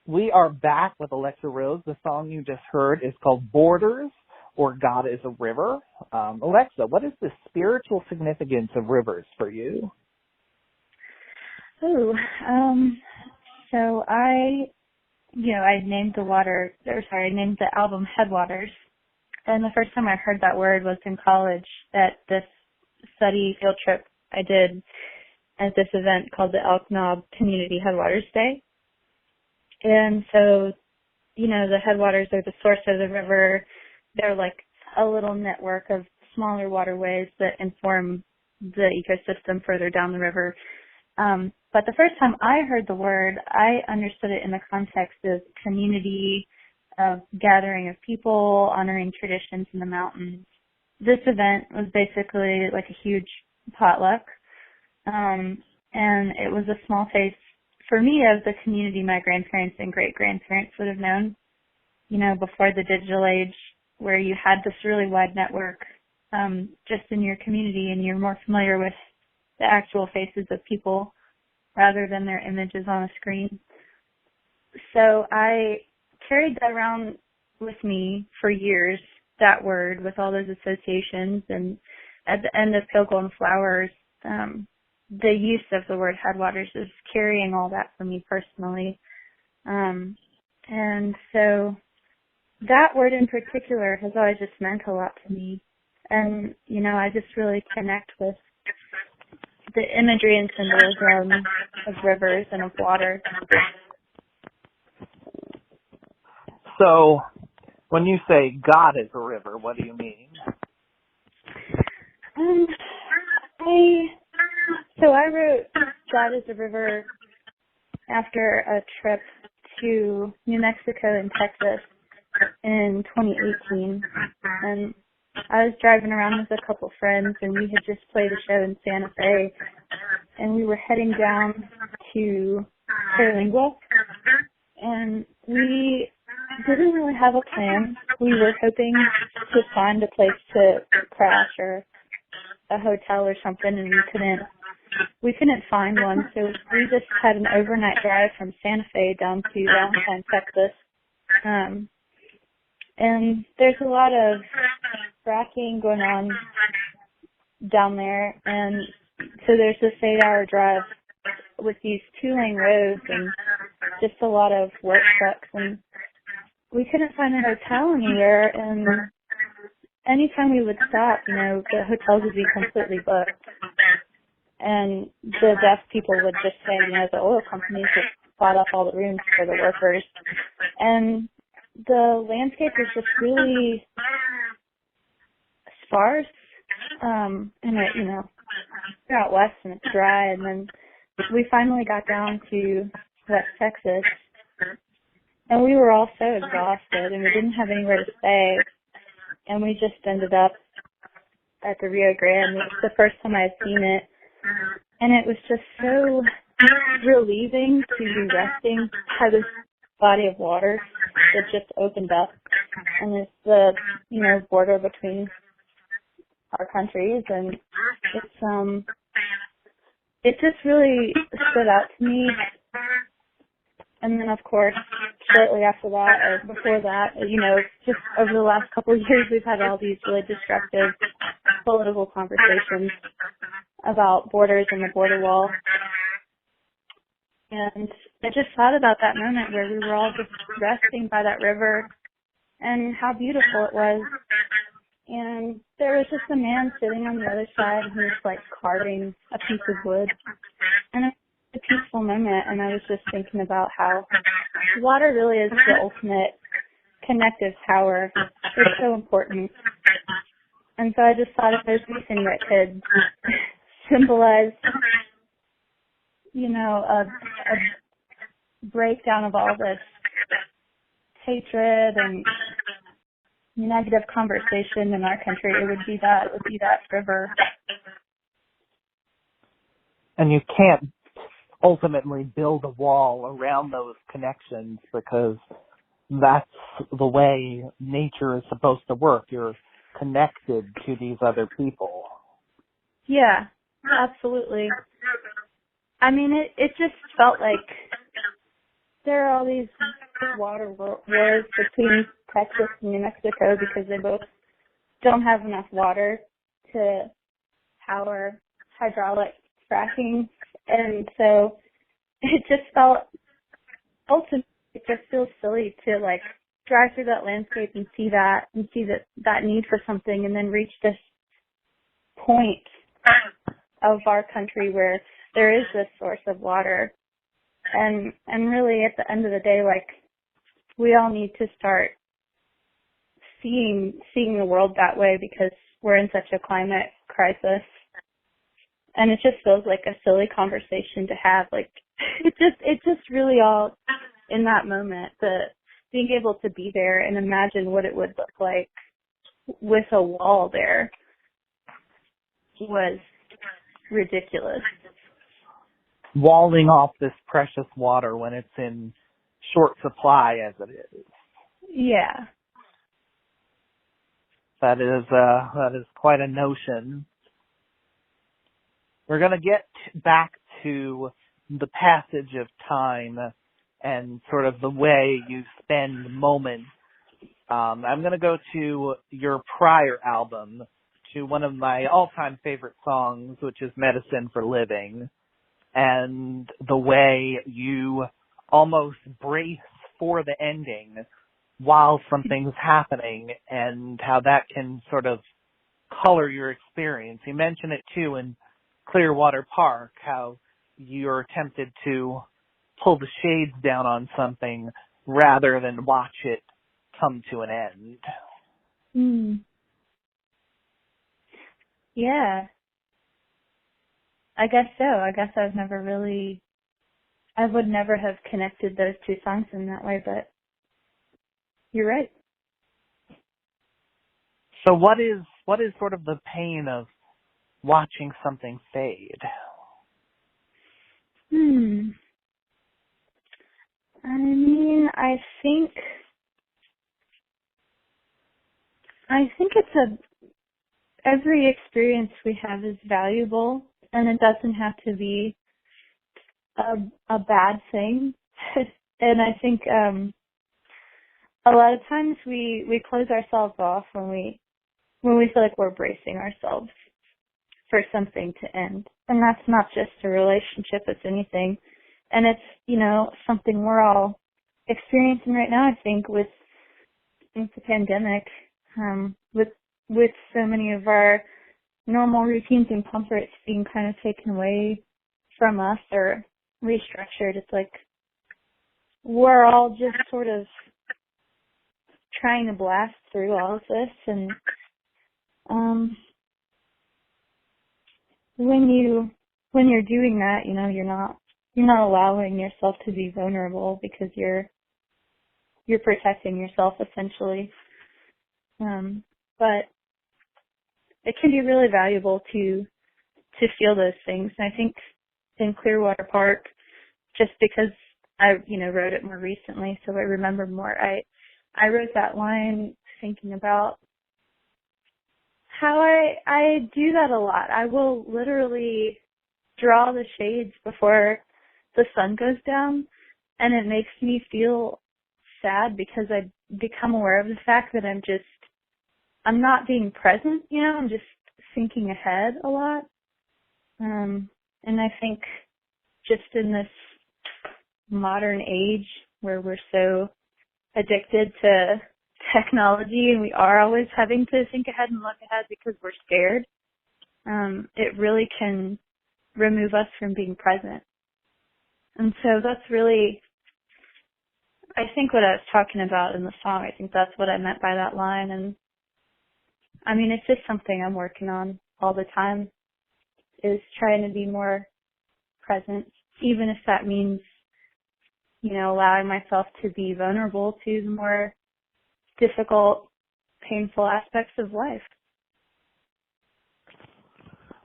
We are back with Alexa Rose. The song you just heard is called Borders, or God is a River. Alexa, what is the spiritual significance of rivers for you? So I named I named the album Headwaters. And the first time I heard that word was in college at this study field trip I did at this event called the Elk Knob Community Headwaters Day. And so, the headwaters are the source of the river. They're like a little network of smaller waterways that inform the ecosystem further down the river. But the first time I heard the word, I understood it in the context of community, of gathering of people, honoring traditions in the mountains. This event was basically like a huge potluck, and it was a small taste for me of the community my grandparents and great-grandparents would have known, before the digital age, where you had this really wide network just in your community, and you're more familiar with the actual faces of people rather than their images on a screen. So I carried that around with me for years, that word, with all those associations. And at the end of Pale Golden Flowers, the use of the word Headwaters is carrying all that for me personally. And so that word in particular has always just meant a lot to me. And, I just really connect with the imagery and symbolism of rivers and of water. So, when you say God is a river, what do you mean? I wrote God is a River after a trip to New Mexico and Texas in 2018. And I was driving around with a couple friends, and we had just played a show in Santa Fe, and we were heading down to Terlingua, and we didn't really have a plan. We were hoping to find a place to crash or a hotel or something, and we couldn't find one, so we just had an overnight drive from Santa Fe down to Valentine, Texas. And there's a lot of fracking going on down there, and so there's this 8-hour drive with these 2-lane roads and just a lot of work trucks, and we couldn't find a hotel anywhere, and anytime we would stop, the hotels would be completely booked. And the deaf people would just say, the oil companies just bought up all the rooms for the workers. And the landscape is just really sparse. And it, we're out west and it's dry. And then we finally got down to West Texas. And we were all so exhausted and we didn't have anywhere to stay. And we just ended up at the Rio Grande. It was the first time I had seen it. And it was just so relieving to be resting by this body of water that just opened up. And it's the, border between our countries. And it just really stood out to me. And then, of course, shortly after that, or before that, just over the last couple of years, we've had all these really destructive political conversations about borders and the border wall. And I just thought about that moment where we were all just resting by that river and how beautiful it was. And there was just a man sitting on the other side who was carving a piece of wood. And it was a peaceful moment, and I was just thinking about how water really is the ultimate connective power. It's so important. And so I just thought if there's anything that could symbolize, a breakdown of all this hatred and negative conversation in our country, it would be that river. And you can't ultimately build a wall around those connections because that's the way nature is supposed to work. You're connected to these other people. Yeah, absolutely. I mean, it just felt like there are all these water wars between Texas and New Mexico because they both don't have enough water to power hydraulic fracking. And so it just felt, ultimately, it just feels silly to like drive through that landscape and see that need for something, and then reach this point of our country where there is this source of water. And really at the end of the day, like, we all need to start seeing the world that way because we're in such a climate crisis. And it just feels like a silly conversation to have. Like, it just really all in that moment, being able to be there and imagine what it would look like with a wall there was ridiculous. Walling off this precious water when it's in short supply as it is. Yeah. That is quite a notion. We're going to get back to the passage of time and sort of the way you spend moments. I'm going to go to your prior album, to one of my all-time favorite songs, which is Medicine for Living, and the way you almost brace for the ending while something's happening and how that can sort of color your experience. You mentioned it too in Clearwater Park, how you're tempted to pull the shades down on something rather than watch it come to an end. Yeah. I guess so. I guess I would never have connected those two songs in that way, but you're right. So what is sort of the pain of watching something fade? I mean, I think every experience we have is valuable, and it doesn't have to be a bad thing. And I think a lot of times we close ourselves off when we feel like we're bracing ourselves for something to end. And that's not just a relationship, it's anything. And it's, something we're all experiencing right now, I think, with the pandemic, with so many of our normal routines and comforts being kind of taken away from us or restructured. It's like we're all just sort of trying to blast through all of this, and when you're doing that, you're not allowing yourself to be vulnerable because you're protecting yourself essentially. But it can be really valuable to feel those things. And I think in Clearwater Park, just because I wrote it more recently, so I remember more. I wrote that line thinking about how I do that a lot. I will literally draw the shades before the sun goes down, and it makes me feel sad because I become aware of the fact that I'm not being present, I'm just thinking ahead a lot. And I think just in this modern age where we're so addicted to technology and we are always having to think ahead and look ahead because we're scared, it really can remove us from being present. And so that's really, I think, what I was talking about in the song. I think that's what I meant by that line. And I mean, it's just something I'm working on all the time, is trying to be more present, even if that means, allowing myself to be vulnerable to the more difficult, painful aspects of life.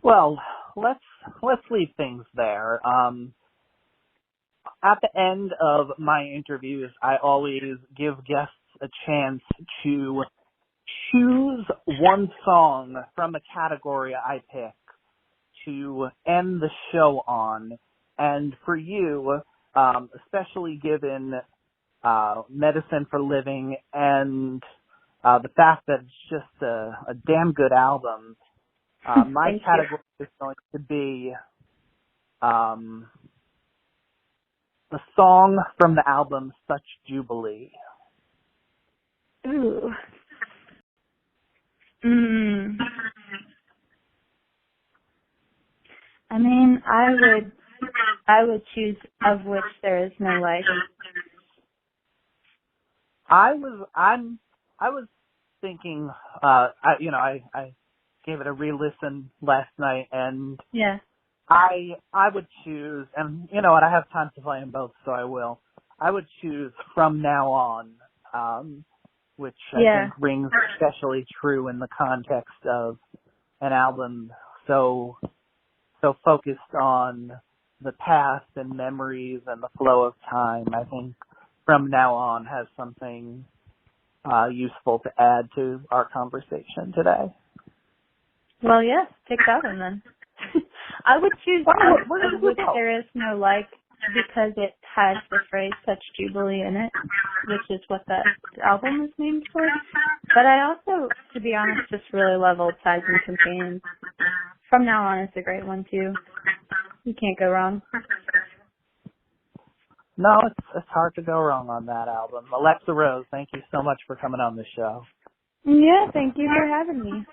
Well, let's leave things there. At the end of my interviews, I always give guests a chance to choose one song from a category I pick to end the show on. And for you, especially given Medicine for Living and the fact that it's just a damn good album. My category is going to be the song from the album Such Jubilee. Ooh. I mean, I would choose Of Which There Is No Life. I was thinking, I gave it a re-listen last night, and yeah, I would choose, and you know what, I have time to play them both, so I will. I would choose From Now On, which I think rings especially true in the context of an album so focused on the past and memories and the flow of time. I think From Now On has something useful to add to our conversation today. Well, yes, pick that one then. I would choose Of Which There Is No Like because it has the phrase Such Jubilee in it, which is what that album is named for. But I also, to be honest, just really love Old Sides and Companions. From Now On is a great one, too. You can't go wrong. No, it's hard to go wrong on that album. Alexa Rose, thank you so much for coming on the show. Yeah, thank you for having me.